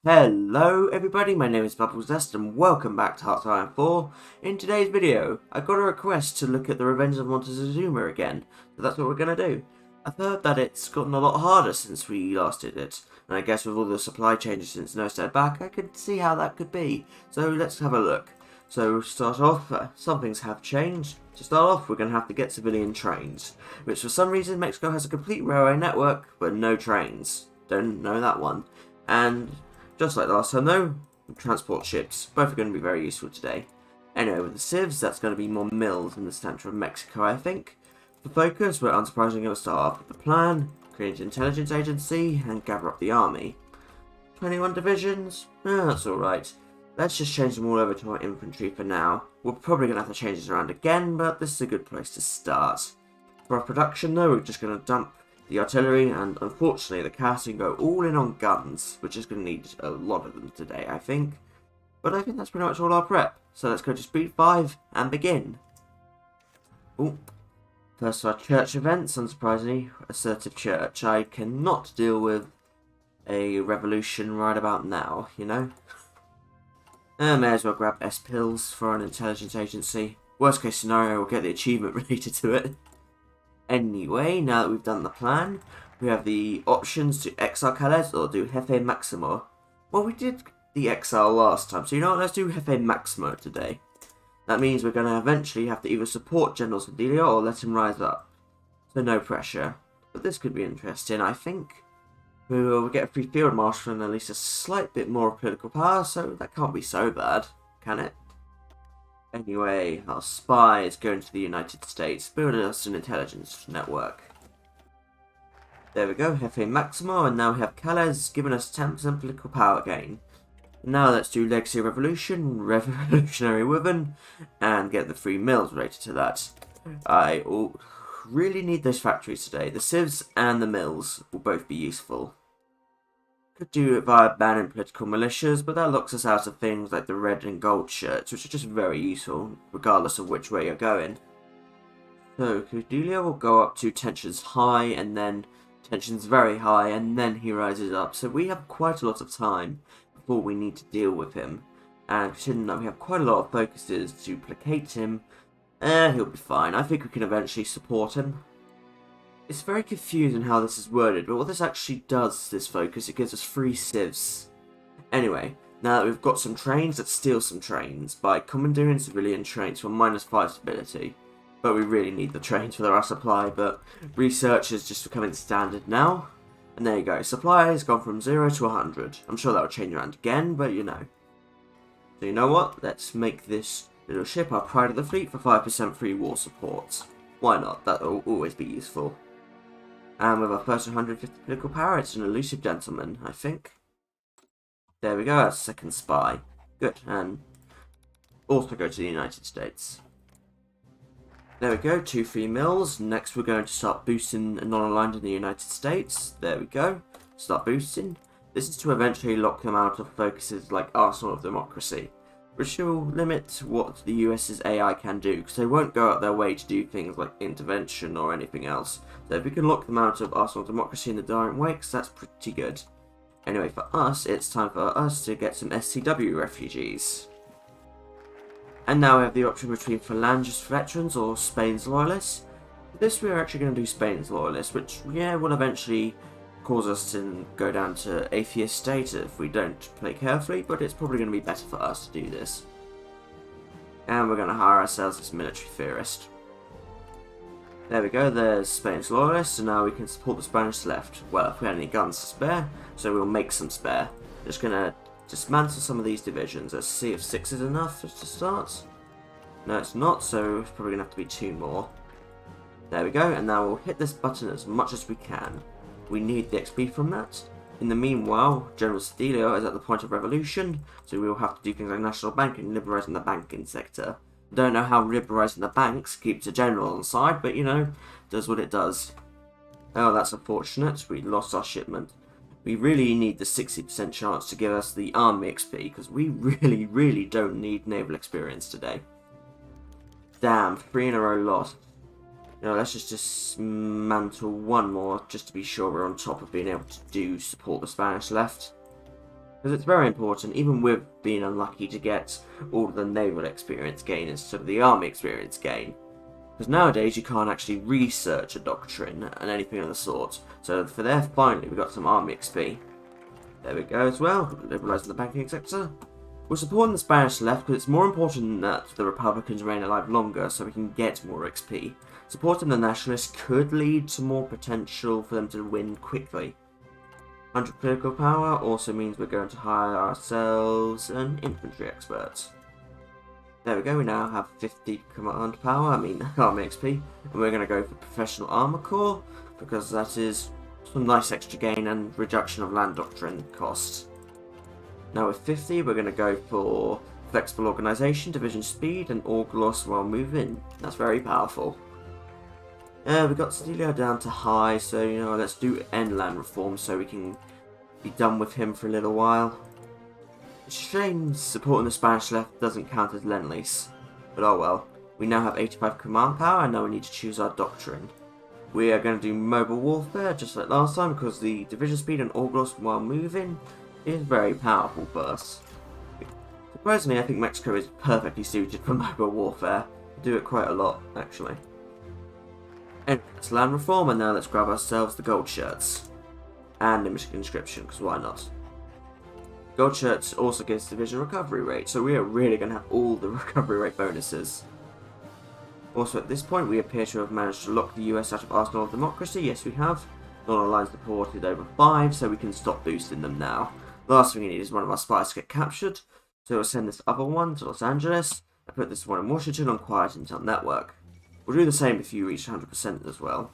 Hello everybody, my name is Bubbels Říz and welcome back to HOI4. In today's video, I got a request to look at the Revenge of Montezuma again, so that's what we're going to do. I've heard that it's gotten a lot harder since we last did it, and I guess with all the supply changes since No Step Back, I could see how that could be. So let's have a look. So to start off, some things have changed. To start off, we're going to have to get civilian trains, which for some reason Mexico has a complete railway network, but no trains. Don't know that one. And just like the last time though, transport ships, both are going to be very useful today. Anyway, with the civs, that's going to be more mills in the center of Mexico, I think. For focus, we're unsurprisingly going to start off with the plan, create an intelligence agency, and gather up the army. 21 divisions? That's alright. Let's just change them all over to our infantry for now. We're probably going to have to change this around again, but this is a good place to start. For our production though, we're just going to dump the artillery, and unfortunately the cavalry can go all in on guns, which is going to need a lot of them today, I think. But I think that's pretty much all our prep, so let's go to speed 5 and begin. Ooh. First our church events, unsurprisingly, assertive church. I cannot deal with a revolution right about now, you know? May as well grab S-pills for an intelligence agency. Worst case scenario, we'll get the achievement related to it. Anyway, now that we've done the plan, we have the options to exile Calais or do Jefe Maximo. Well, we did the exile last time, so you know what, let's do Jefe Maximo today. That means we're going to eventually have to either support General Cedillo or let him rise up. So no pressure. But this could be interesting, I think. We'll get a free field marshal and at least a slight bit more political power, so that can't be so bad, can it? Anyway, our spy is going to the United States, building us an intelligence network. There we go, Jefe Maximo, and now we have Calais giving us 10% political power gain. Now let's do Legacy Revolution, Revolutionary Women, and get the free mills related to that. I really need those factories today. The civs and the mills will both be useful. Could do it via banning political militias, but that locks us out of things like the red and gold shirts, which are just very useful, regardless of which way you're going. So, Cordelia will go up to tensions high, and then tensions very high, and then he rises up. So we have quite a lot of time before we need to deal with him. And considering that we have quite a lot of focuses to placate him, he'll be fine. I think we can eventually support him. It's very confusing how this is worded, but what this actually does, this focus, it gives us free civs. Anyway, now that we've got some trains, let's steal some trains by commandeering civilian trains for -5 stability. But we really need the trains for our supply, but research is just becoming standard now. And there you go, supply has gone from 0 to 100. I'm sure that will change around again, but you know. So you know what, let's make this little ship our pride of the fleet for 5% free war support. Why not, that will always be useful. And with our first 150 political power, it's an elusive gentleman, I think. There we go, our second spy. Good, and also go to the United States. There we go, 2 free mills. Next we're going to start boosting non-aligned in the United States. There we go, start boosting. This is to eventually lock them out of focuses like Arsenal of Democracy, which will limit what the US's AI can do, because they won't go out their way to do things like intervention or anything else. So if we can lock them out of Arsenal Democracy in the direct wakes, that's pretty good. Anyway, for us, it's time for us to get some SCW refugees. And now we have the option between Phalangist veterans or Spain's loyalists. For this we're actually going to do Spain's loyalists, which, yeah, will eventually cause us to go down to atheist state if we don't play carefully, but it's probably going to be better for us to do this. And we're going to hire ourselves this military theorist. There we go, there's Spain's loyalists, and now we can support the Spanish left. Well, if we had any guns to spare, so we'll make some spare. Just going to dismantle some of these divisions. Let's see if 6 is enough to start. No, it's not, so it's probably going to have to be 2 more. There we go, and now we'll hit this button as much as we can. We need the XP from that. In the meanwhile, General Cedillo is at the point of revolution, so we will have to do things like national banking, liberalising the banking sector. Don't know how liberalising the banks keeps a general on side, but you know, does what it does. Oh, that's unfortunate. We lost our shipment. We really need the 60% chance to give us the army XP, because we really don't need naval experience today. Damn, 3 in a row lost. You know, let's just dismantle 1 more, just to be sure we're on top of being able to support the Spanish left. Because it's very important, even with being unlucky, to get all the naval experience gain instead of the army experience gain. Because nowadays you can't actually research a doctrine and anything of the sort. So for there, finally, we got some army XP. There we go as well, liberalising the banking sector. We're supporting the Spanish left because it's more important that the Republicans remain alive longer so we can get more XP. Supporting the Nationalists could lead to more potential for them to win quickly. 100 political power also means we're going to hire ourselves an infantry expert. There we go, we now have 50 command power, army XP, and we're going to go for professional armor corps because that is some nice extra gain and reduction of land doctrine cost. Now with 50, we're going to go for flexible organisation, division speed, and org loss while moving. That's very powerful. We've got Stilio down to high, so let's do end land reform so we can be done with him for a little while. It's a shame supporting the Spanish left doesn't count as Lend-Lease, but oh well. We now have 85 command power and now we need to choose our doctrine. We are going to do mobile warfare just like last time because the division speed and org loss while moving is very powerful for us. Surprisingly, I think Mexico is perfectly suited for mobile warfare. We do it quite a lot, actually. Anyway, let's land reform, and now let's grab ourselves the gold shirts. And image inscription, because why not? Gold shirts also gives division recovery rate, so we are really going to have all the recovery rate bonuses. Also at this point, we appear to have managed to lock the US out of Arsenal of Democracy. Yes, we have. Non-aligned supported over 5, so we can stop boosting them now. The last thing we need is one of our spies to get captured, so we'll send this other one to Los Angeles, and put this one in Washington on quiet intel network. We'll do the same if you reach 100% as well.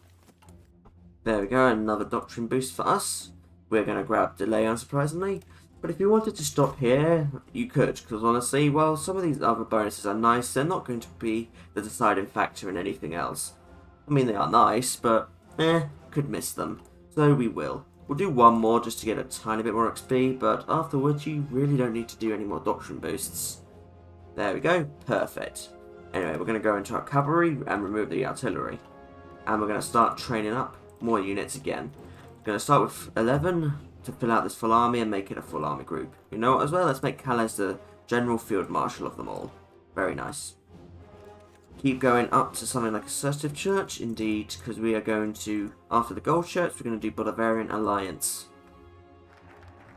There we go, another doctrine boost for us. We're going to grab delay unsurprisingly, but if you wanted to stop here, you could, because honestly, while some of these other bonuses are nice, they're not going to be the deciding factor in anything else. I mean, they are nice, but could miss them. So we will. We'll do one more just to get a tiny bit more XP, but afterwards you really don't need to do any more doctrine boosts. There we go, perfect. Anyway, we're going to go into our cavalry and remove the artillery. And we're going to start training up more units again. We're going to start with 11 to fill out this full army and make it a full army group. You know what as well, let's make Calais the general field marshal of them all. Very nice. Keep going up to something like Assertive Church, indeed, because we are going to, after the Gold Shirts, we're going to do Bolivarian Alliance.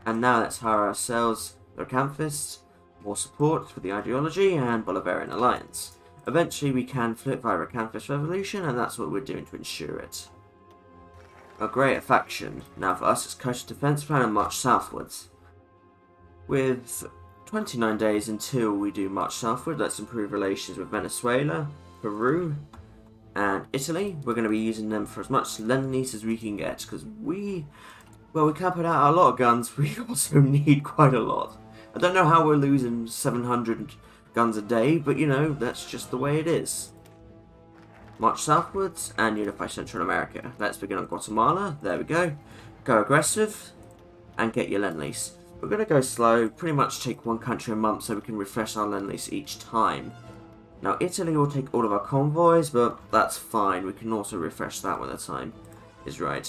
And now let's hire ourselves the Recanfists, more support for the ideology, and Bolivarian Alliance. Eventually we can flip via Recanfist Revolution, and that's what we're doing to ensure it. A greater faction. Now for us it's Coastal Defense Plan and march southwards. With 29 days until we do march southward, let's improve relations with Venezuela, Peru, and Italy. We're going to be using them for as much Lend-Lease as we can get, because we can put out a lot of guns, we also need quite a lot. I don't know how we're losing 700 guns a day, but that's just the way it is. March southwards and unify Centro-America. Let's begin on Guatemala. There we go. Go aggressive and get your Lend-Lease. We're going to go slow, pretty much take one country a month so we can refresh our Lend-Lease each time. Now Italy will take all of our convoys, but that's fine. We can also refresh that when the time is right.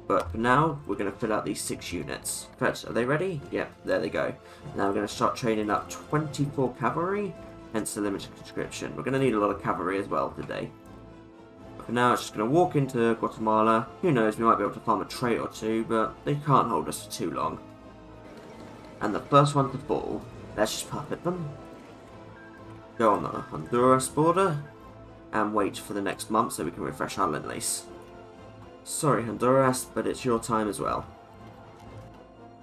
But for now, we're going to fill out these 6 units. In fact, are they ready? Yep, there they go. Now we're going to start training up 24 cavalry, hence the limited conscription. We're going to need a lot of cavalry as well today. But for now, it's just going to walk into Guatemala. Who knows, we might be able to farm a trait or two, but they can't hold us for too long. And the first one to fall, let's just puppet them. Go on the Honduras border, and wait for the next month so we can refresh our Lend-Lease. Sorry Honduras, but it's your time as well.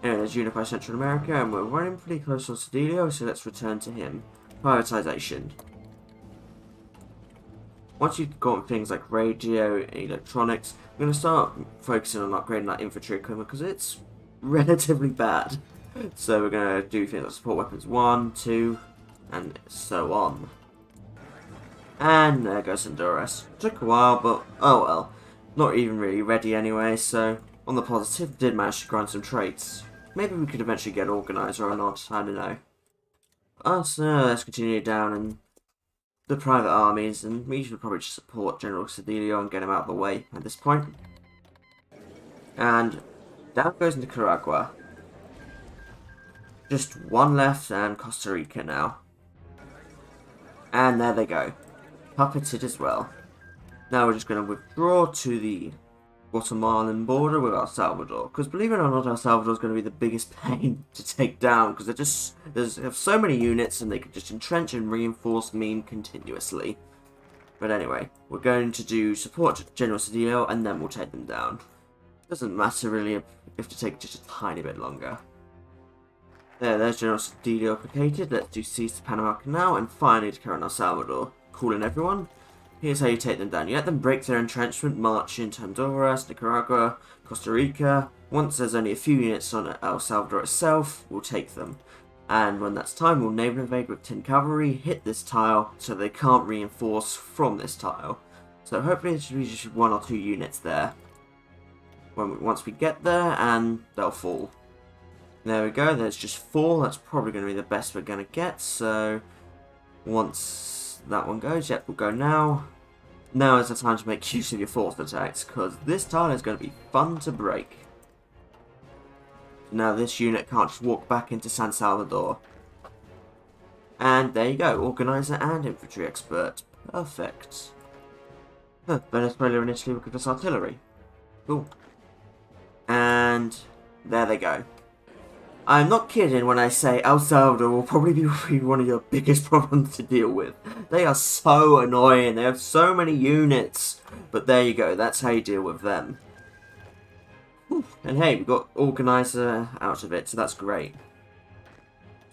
Anyway, there's Unify Centro-America, and we're running pretty close on Cedilio, so let's return to him. Prioritisation. Once you've got things like radio and electronics, we're going to start focusing on upgrading that infantry equipment because it's relatively bad. So we're going to do things like support weapons 1, 2, and so on. And there goes Honduras. Took a while, but oh well. Not even really ready anyway, so on the positive, did manage to grind some traits. Maybe we could eventually get organizer or not, I don't know. Let's continue down in the private armies, and we should probably just support General Cedilio and get him out of the way at this point. And down goes Nicaragua. Just one left and Costa Rica now. And there they go. Puppeted as well. Now we're just going to withdraw to the Guatemalan border with El Salvador. Because believe it or not, El Salvador is going to be the biggest pain to take down. Because they have so many units and they can just entrench and reinforce meme continuously. But anyway, we're going to do support General Cedillo and then we'll take them down. Doesn't matter really if to take just a tiny bit longer. There's General Cedillo placated. Let's do seize the Panama Canal and finally declare on El Salvador. Calling everyone. Here's how you take them down. You let them break their entrenchment, march into Honduras, Nicaragua, Costa Rica. Once there's only a few units on El Salvador itself, we'll take them. And when that's time, we'll naval invade with 10 cavalry, hit this tile, so they can't reinforce from this tile. So hopefully there should be just 1 or 2 units there. Once we get there, and they'll fall. There we go, there's just 4, that's probably going to be the best we're going to get, so once that one goes, yep, we'll go now. Now is the time to make use of your force attacks, because this tile is going to be fun to break. Now this unit can't just walk back into San Salvador. And there you go, Organizer and Infantry Expert. Perfect. Venezuela and Italy will give us artillery. Cool. And there they go. I'm not kidding when I say El Salvador will probably be one of your biggest problems to deal with. They are so annoying, they have so many units. But there you go, that's how you deal with them. And hey, we got Organizer out of it, so that's great.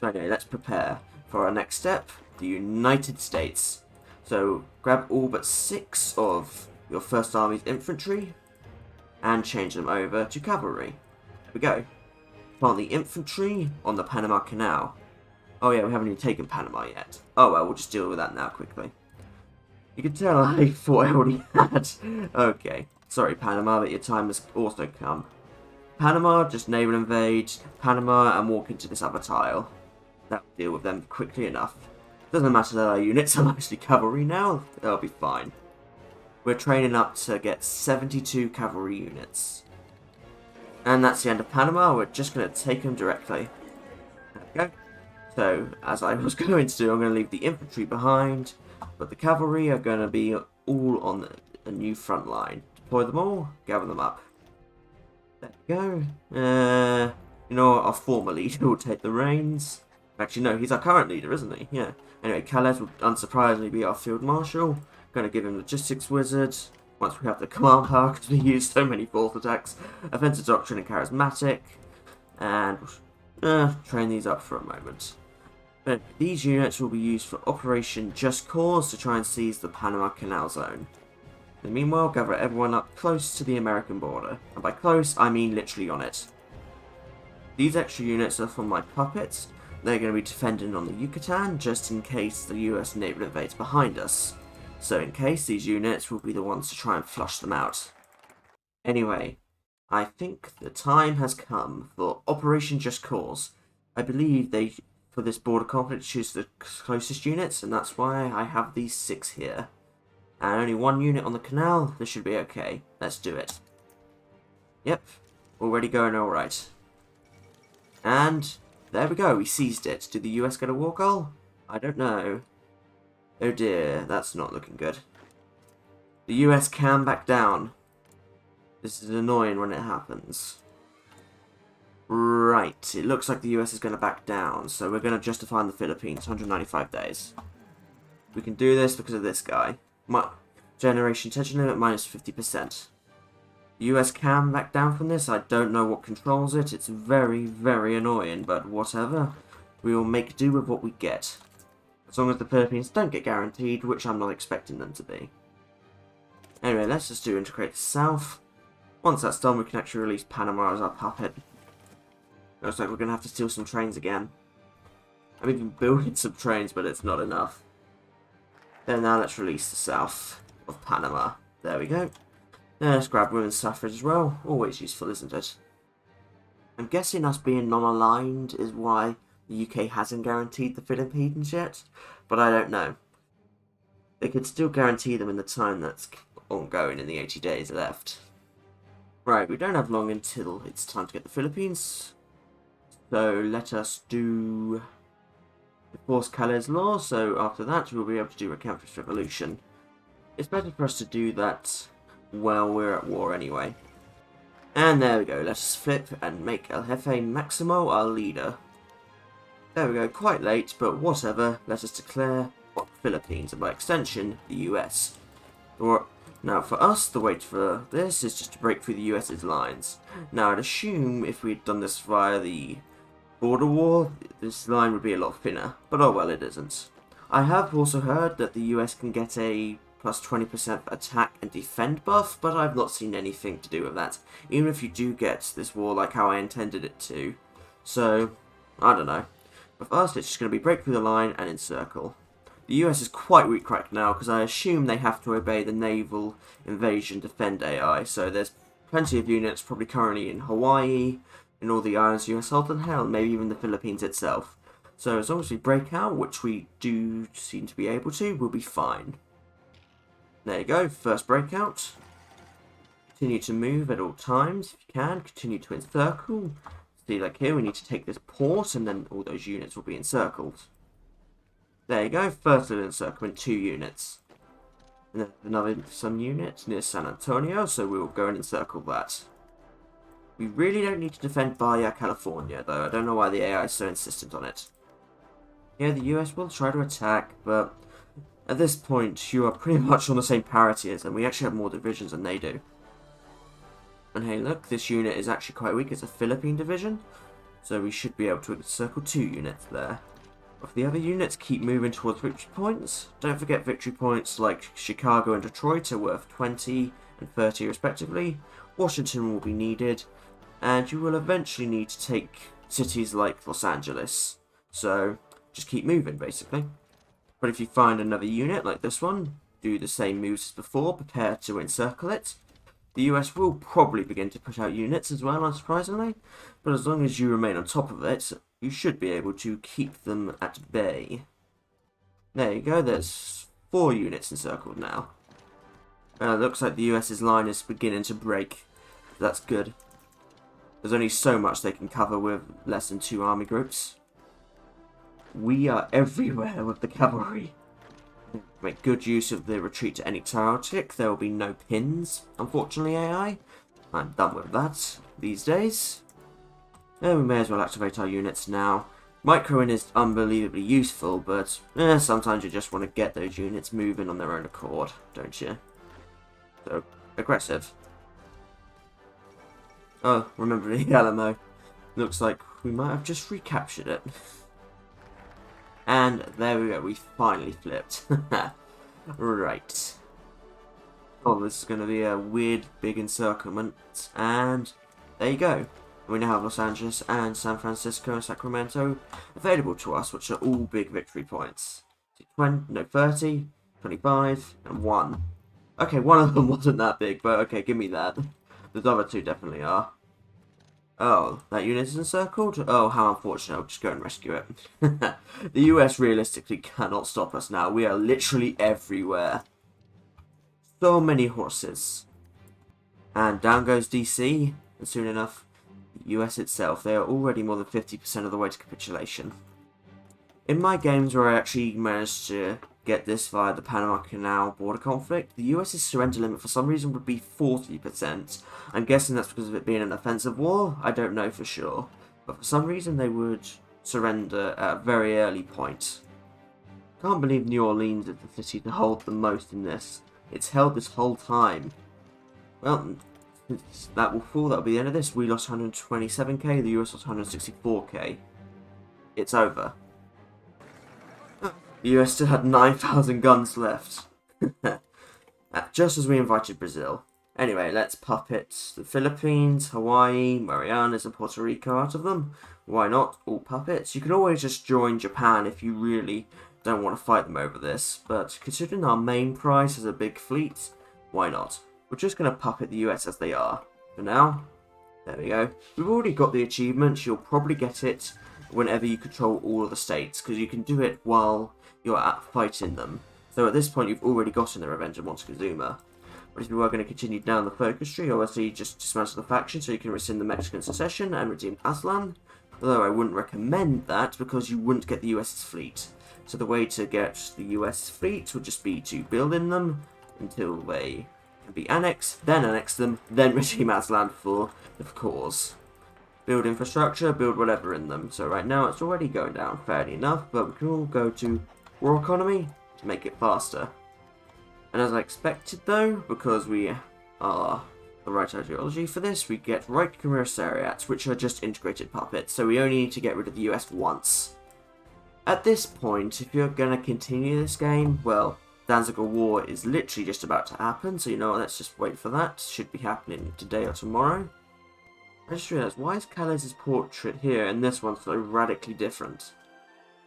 So anyway, let's prepare for our next step, the United States. So grab all but 6 of your First Army's infantry and change them over to cavalry. Here we go. Plant the infantry on the Panama Canal. Oh yeah, we haven't even taken Panama yet. Oh well, we'll just deal with that now quickly. You can tell I thought I already had. Okay. Sorry, Panama, but your time has also come. Panama, just naval invade Panama and walk into this other tile. That'll deal with them quickly enough. Doesn't matter that our units are mostly cavalry now, they'll be fine. We're training up to get 72 cavalry units. And that's the end of Panama, we're just going to take them directly. There we go. So, as I was going to do, I'm going to leave the infantry behind, but the cavalry are going to be all on a new front line. Deploy them all, gather them up. There we go. You know what, our former leader will take the reins. Actually, no, he's our current leader, isn't he? Yeah. Anyway, Calais will unsurprisingly be our field marshal. Going to give him logistics wizard. Once we have the command power, because we use so many force attacks. Offensive doctrine and charismatic. And train these up for a moment. But these units will be used for Operation Just Cause to try and seize the Panama Canal Zone. And meanwhile, gather everyone up close to the American border. And by close, I mean literally on it. These extra units are from my puppets. They're going to be defending on the Yucatan, just in case the US naval invades behind us. So in case, these units will be the ones to try and flush them out. Anyway, I think the time has come for Operation Just Cause. I believe they, for this border conflict, choose the closest units, and that's why I have these 6 here. And only 1 unit on the canal, this should be okay. Let's do it. Yep, already going alright. And there we go, we seized it. Did the US get a war goal? I don't know. Oh dear, that's not looking good. The US can back down. This is annoying when it happens. Right, it looks like the US is going to back down, so we're going to justify in the Philippines, 195 days. We can do this because of this guy. Generation tension limit minus 50%. The US can back down from this, I don't know what controls it, it's very, very annoying, but whatever. We will make do with what we get. As long as the Philippines don't get guaranteed, which I'm not expecting them to be. Anyway, let's just do integrate the south. Once that's done, we can actually release Panama as our puppet. Looks like we're going to have to steal some trains again. I'm even building some trains, but it's not enough. Then now let's release the south of Panama. There we go. Now let's grab women's suffrage as well. Always useful, isn't it? I'm guessing us being non-aligned is why the UK hasn't guaranteed the Philippines yet, but I don't know. They could still guarantee them in the time that's ongoing in the 80 days left. Right, we don't have long until it's time to get the Philippines. So let us do Enforce Calais Law, so after that we'll be able to do a Campus Revolution. It's better for us to do that while we're at war anyway. And there we go, let's flip and make El Jefe Maximo our leader. There we go, quite late, but whatever, let us declare what Philippines, and by extension, the US. Now for us, the way for this is just to break through the US's lines. Now I'd assume if we'd done this via the border war, this line would be a lot thinner, but oh well, it isn't. I have also heard that the US can get a plus 20% attack and defend buff, but I've not seen anything to do with that, even if you do get this war like how I intended it to. So, I don't know. But first, it's just going to be break through the line and encircle. The US is quite weak right now, because I assume they have to obey the naval invasion defend AI, so there's plenty of units probably currently in Hawaii, in all the islands US hold, and hell, maybe even the Philippines itself. So as long as we break out, which we do seem to be able to, we'll be fine. There you go, first breakout. Continue to move at all times if you can, continue to encircle. See, like here, we need to take this port, and then all those units will be encircled. There you go, first little encirclement, 2 units. And then some units near San Antonio, so we will go and encircle that. We really don't need to defend Baja California, though. I don't know why the AI is so insistent on it. Yeah, the US will try to attack, but at this point, you are pretty much on the same parity as them. We actually have more divisions than they do. And hey, look, this unit is actually quite weak. It's a Philippine division, so we should be able to encircle 2 units there. If the other units keep moving towards victory points, don't forget victory points like Chicago and Detroit are worth 20 and 30 respectively. Washington will be needed, and you will eventually need to take cities like Los Angeles. So just keep moving, basically. But if you find another unit like this one, do the same moves as before, prepare to encircle it. The US will probably begin to put out units as well, unsurprisingly, but as long as you remain on top of it, you should be able to keep them at bay. There you go, there's 4 units encircled now. Looks like the US's line is beginning to break. That's good. There's only so much they can cover with less than 2 army groups. We are everywhere with the cavalry. Make good use of the retreat to Antarctic. There will be no pins, unfortunately, AI. I'm done with that these days. And we may as well activate our units now. Microing is unbelievably useful, but sometimes you just want to get those units moving on their own accord, don't you? So, aggressive. Oh, remember the Alamo. Looks like we might have just recaptured it. And there we go, we finally flipped. Right. Oh, this is going to be a weird big encirclement. And there you go. We now have Los Angeles and San Francisco and Sacramento available to us, which are all big victory points. 30, 25, and 1. Okay, one of them wasn't that big, but okay, give me that. The other 2 definitely are. Oh, that unit is encircled? Oh, how unfortunate. I'll just go and rescue it. The US realistically cannot stop us now. We are literally everywhere. So many horses. And down goes DC, and soon enough, the US itself. They are already more than 50% of the way to capitulation. In my games where I actually managed to get this via the Panama Canal border conflict, the US's surrender limit for some reason would be 40%. I'm guessing that's because of it being an offensive war, I don't know for sure. But for some reason they would surrender at a very early point. Can't believe New Orleans is the city to hold the most in this. It's held this whole time. Well, that will fall, that'll be the end of this. We lost 127k, the US lost 164k. It's over. The US still had 9,000 guns left. Just as we invited Brazil. Anyway, let's puppet the Philippines, Hawaii, Marianas and Puerto Rico out of them. Why not? All puppets. You can always just join Japan if you really don't want to fight them over this. But considering our main prize is a big fleet, why not? We're just going to puppet the US as they are. For now, there we go. We've already got the achievement. You'll probably get it whenever you control all of the states, because you can do it while you're at fighting them. So at this point you've already gotten the Revenge of Montezuma. But if you are going to continue down the focus tree, obviously just dismantle the faction so you can rescind the Mexican secession and redeem Aztlan. Although I wouldn't recommend that because you wouldn't get the US's fleet. So the way to get the US fleet would just be to build in them until they can be annexed, then annex them, then regime as land for the cause. Build infrastructure, build whatever in them. So right now it's already going down fairly enough, but we can all go to war economy to make it faster. And as I expected though, because we are the right ideology for this, we get right commissariats, which are just integrated puppets, so we only need to get rid of the US once. At this point, if you're going to continue this game, well, Danziger War is literally just about to happen, so you know what, let's just wait for that. Should be happening today or tomorrow. I just realised, why is Calais' portrait here and this one's so radically different?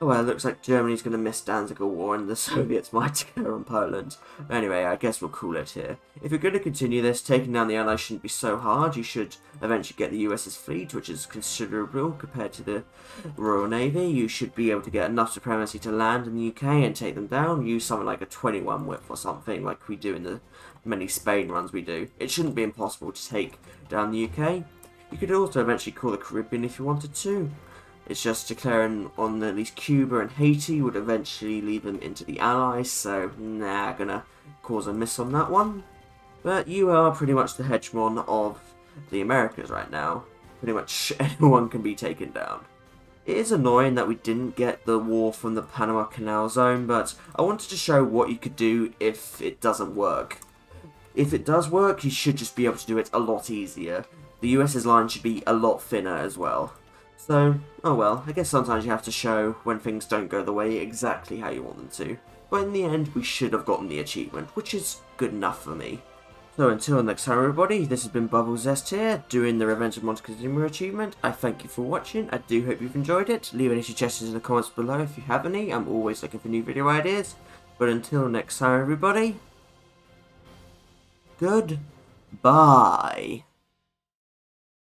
Oh well, it looks like Germany's going to miss Danziger War and the Soviets might go on Poland. But anyway, I guess we'll call it here. If you're going to continue this, taking down the Allies shouldn't be so hard. You should eventually get the US's fleet, which is considerable compared to the Royal Navy. You should be able to get enough supremacy to land in the UK and take them down. Use something like a 21 whip or something like we do in the many Spain runs we do. It shouldn't be impossible to take down the UK. You could also eventually call the Caribbean if you wanted to. It's just declaring on at least Cuba and Haiti would eventually lead them into the Allies, so nah, gonna cause a miss on that one. But you are pretty much the hegemon of the Americas right now. Pretty much anyone can be taken down. It is annoying that we didn't get the war from the Panama Canal Zone, but I wanted to show what you could do if it doesn't work. If it does work, you should just be able to do it a lot easier. The US's line should be a lot thinner as well. So, oh well, I guess sometimes you have to show when things don't go the way exactly how you want them to. But in the end, we should have gotten the achievement, which is good enough for me. So until next time everybody, this has been Bubbels Říz here, doing the Revenge of Montezuma achievement. I thank you for watching, I do hope you've enjoyed it. Leave any suggestions in the comments below if you have any, I'm always looking for new video ideas. But until next time everybody, goodbye.